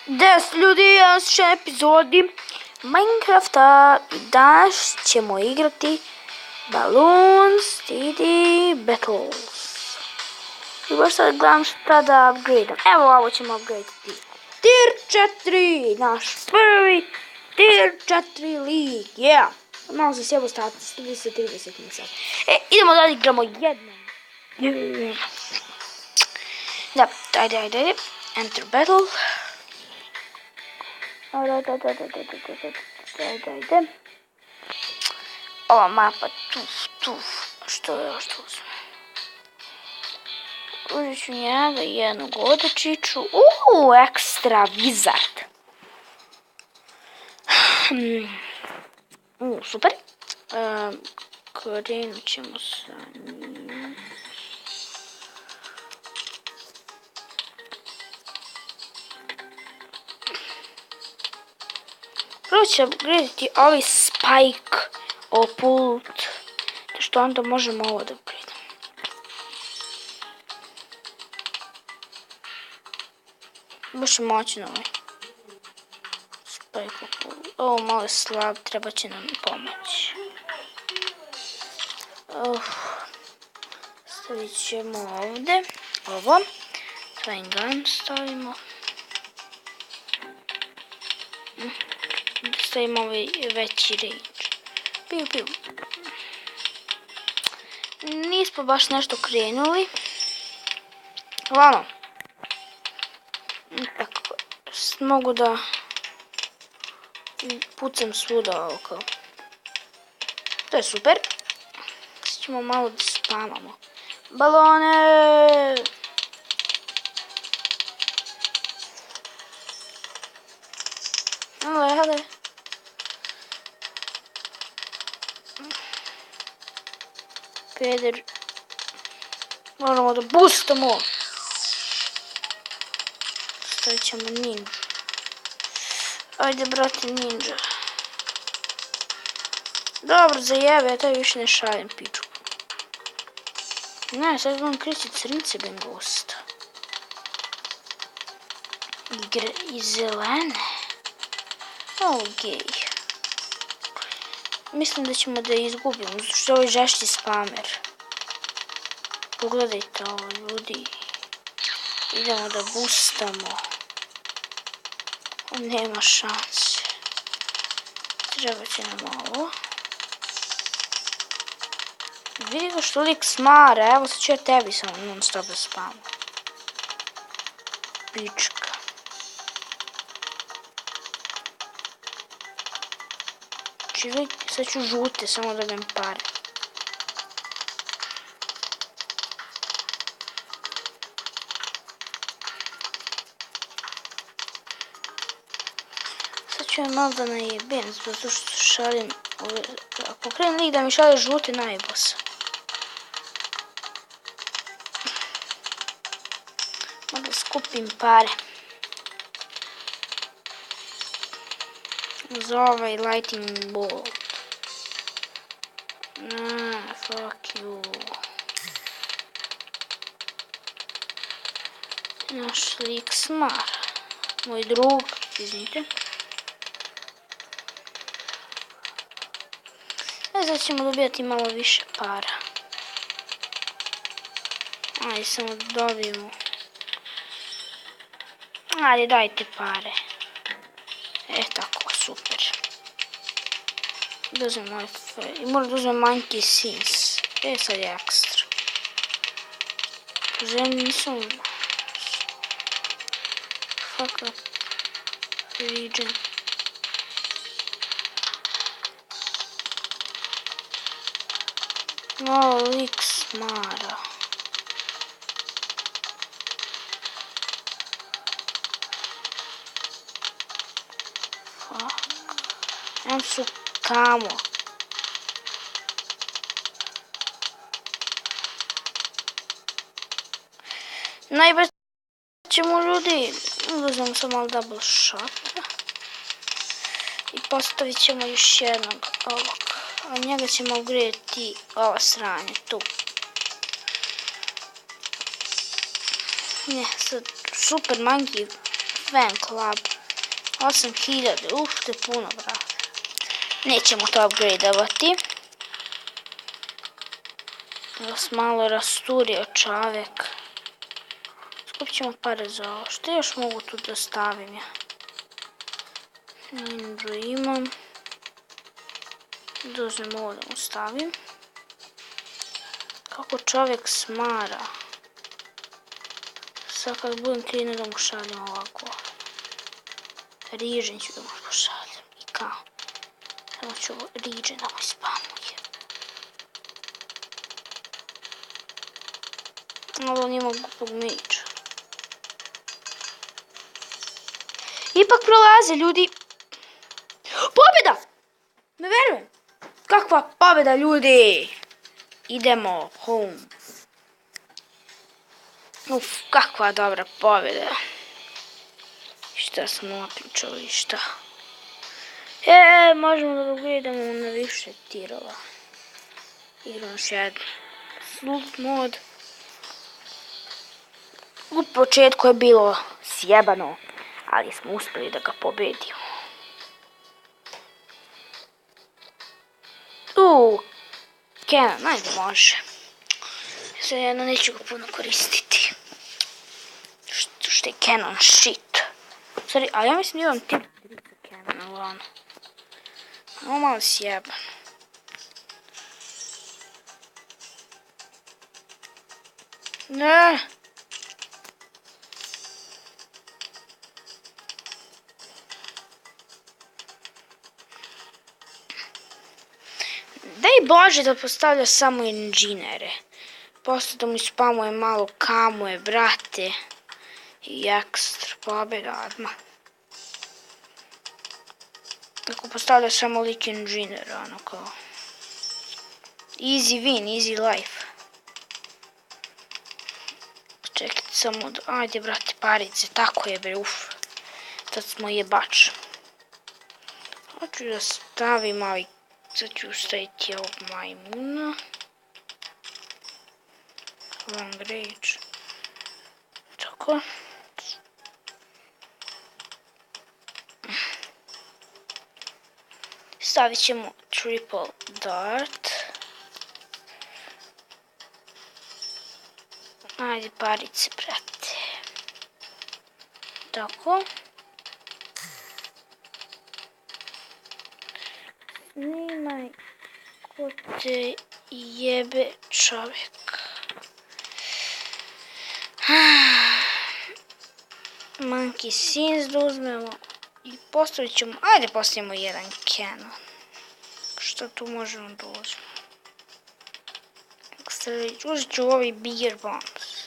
Des ljudi, ja sam epizodi Minecrafta i danas ćemo igrati Balloons TD Battles. I baš sad gledam šta da upgradeam. Evo ovo ćemo upgradeati. Tier 4, naš prvi Tier 4 lig, yeah. Malo se sjebo status, 30 mi sad. Idemo da igramo jednom. Da, ajde. Enter battle. Ajde. Ova mapa, tuf. Što je još tu uzme? Uzet ću njega jednog odečiću. Ekstra wizard. Super. Krenut ćemo sa njim. Prvo će upgraditi ovaj spike opult, što onda možemo ovo da upgradimo. Baš je moćno ovaj spike opult. Ovo malo je slab, treba će nam pomoći. Stavit ćemo ovdje ovo. Twine gun stavimo. Stavimo ovaj veći range. Piu. Nismo baš nešto krenuli. Hvala. Tako, mogu da pucam svuda ovo kao. To je super. Sad ćemo malo da spamamo. Balone! Hele. Peder. Moramo da boostamo. Stavit ćemo ninja. Ajde, brate, ninja. Dobro, zajebe, ja to više ne šaljem piču. Ne, sad vam kreći crnice ben gosta. Igre i zelene. Okej. Mislim da ćemo da izgubimo, zato što je ovaj žešći spamer. Pogledajte ovo, ljudi. Idemo da boostamo. On nema šanse. Treba će nam ovo. Vidi ga što lik smara, evo sad ću ja tebi samo non stop da spamu. Pička. Sad ću žute, samo da dam pare. Sad ću ja malo da najebem, zato što šalim ove... Ako krenem lik da mi šalje žute, najebo sam. Mogu skupim pare. Za ovaj lightning bolt. Fuck you. Naš lik smara. Moj drug, izvinite. Sad ćemo dobijati malo više para. Ajde, samo dobijemo. Ajde, dajte pare. Tako, super. Da uzmem ovaj i moram da uzmem monkey sins. Sad je ekstra. Želim nisam... Fuck up. Region. Malo lik smara. Em su tamo. Najbrže ćemo ljudi. Uzmemo samo malo double shot. I postavit ćemo još jednog ovog. A njega ćemo upgradeti ovo sranje tu. Ne, sad Super Monkey Fan Club. 8000, to je puno, brate. Nećemo to upgradeovati. Vas malo rasturio čovjek. Skupit ćemo pare za ovo. Što još mogu tu da stavim ja? Indru imam. Doznem ovo da mu stavim. Kako čovjek smara. Sad kad budem klina da mu šaljem ovako. Rižen ću da mu pošaljem. I kao. Samo ću ovo rižen da mu ispamujem. Ovo nima glupog miča. Ipak prolaze ljudi. Pobjeda! Ne verujem. Kakva pobjeda ljudi. Idemo home. Uf, kakva dobra pobjeda. Šta smo napričali i šta. Možemo da gledamo na više tirova. Igram još jednu. Slut mod. U početku je bilo sjebano, ali smo uspjeli da ga pobedimo. Canon, ajde može. Sad jedno neću ga puno koristiti. Što je Canon shit. Sorry, ali ja mislim da imam tip Canon, ali ono. Ovo malo sjebano. Ne. Daj Bože da postavlja samo inženjere. Posto da mu spamuje malo kamuje, brate. I ekstra pobjeda odmah. Ako postavlja samo lik inženjera, ono kao. Easy win, easy life. Čekajte samo da... Ajde, brate, parice, tako je, bre, uf. Tad smo jebač. Hoću da stavim, ali sad ću staviti ovog majmuna. Long range. Tako. Stavit ćemo triple dart. Ajde, parice, brate. Tako. Snimaj ko te jebe čovjek. Monkey scenes da uzmemo i postavit ćemo, ajde postavimo jedan Canon. Što tu možemo da uzmemo? Uzet ću ovi bigger bombs.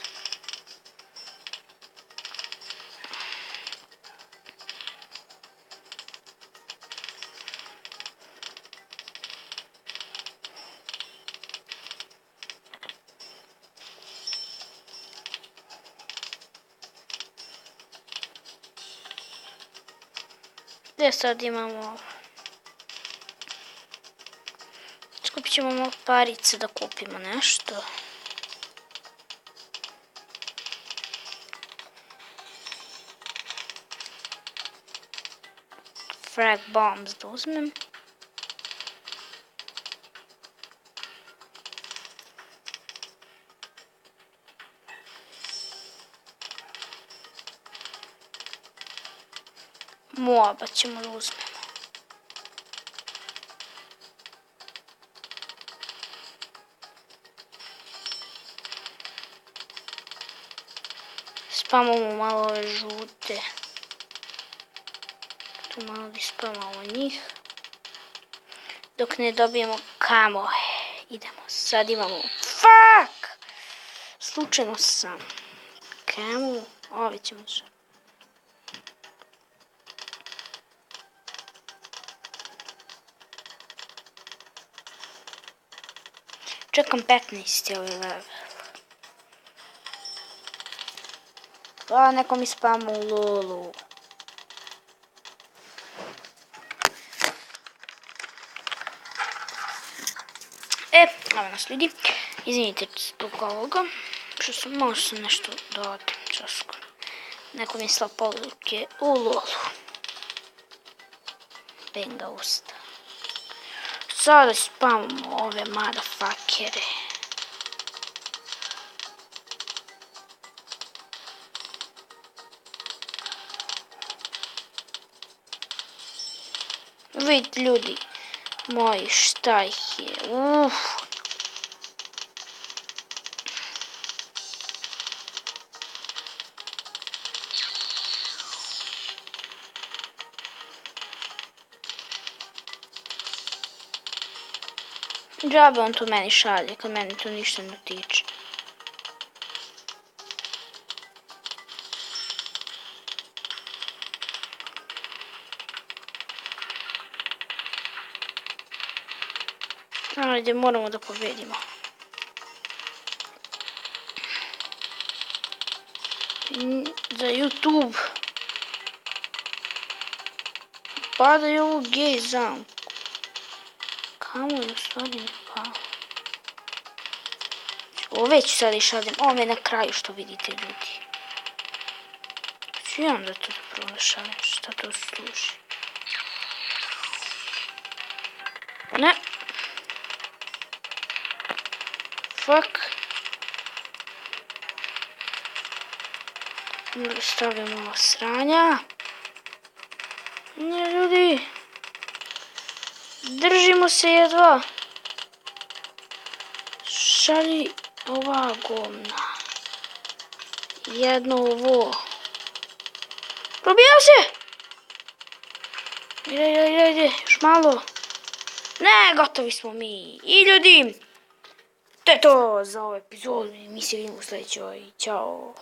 Gdje sad imamo? Skupit ćemo malo parice da kupimo nešto. Frag bombs da uzmem. Moba ćemo da uzmemo. Spamamo malo ove žute. Tu malo bi spamamo njih. Dok ne dobijemo kamo. Idemo, sad imamo. Fuck! Slučajno sam. Kamo. Ove ćemo se. Čekam 15. level. Pa neko mi spama u lolu. Evo nas ljudi. Izvinite zbog ovoga. Što sam možda nešto dodati čašku. Neko mi slao poruke u lolu. Bengaust. Sada spamamo ove motherfuckere. Vidite ljudi moji šta ih je. Džabe on to meni šalje, kad meni to ništa ne tiče. Ajde, moramo da pobedimo. Za YouTube. Padaju ovu gej zamku. Kamo je u stvari ne pao? Ove ću sad i šaljem. Ove na kraju što vidite ljudi. Ću ja onda to zapravo da šaljem. Šta to služi? Ne. Fuck. Stavimo ova sranja. Ne ljudi. Držimo se jedva. Šalji ova govna. Jedno ovo. Probijao se! Ide, još malo. Ne, gotovi smo mi. I ljudi, to je to za ovu epizodu. Mi se vidimo u sljedećoj. Ćao.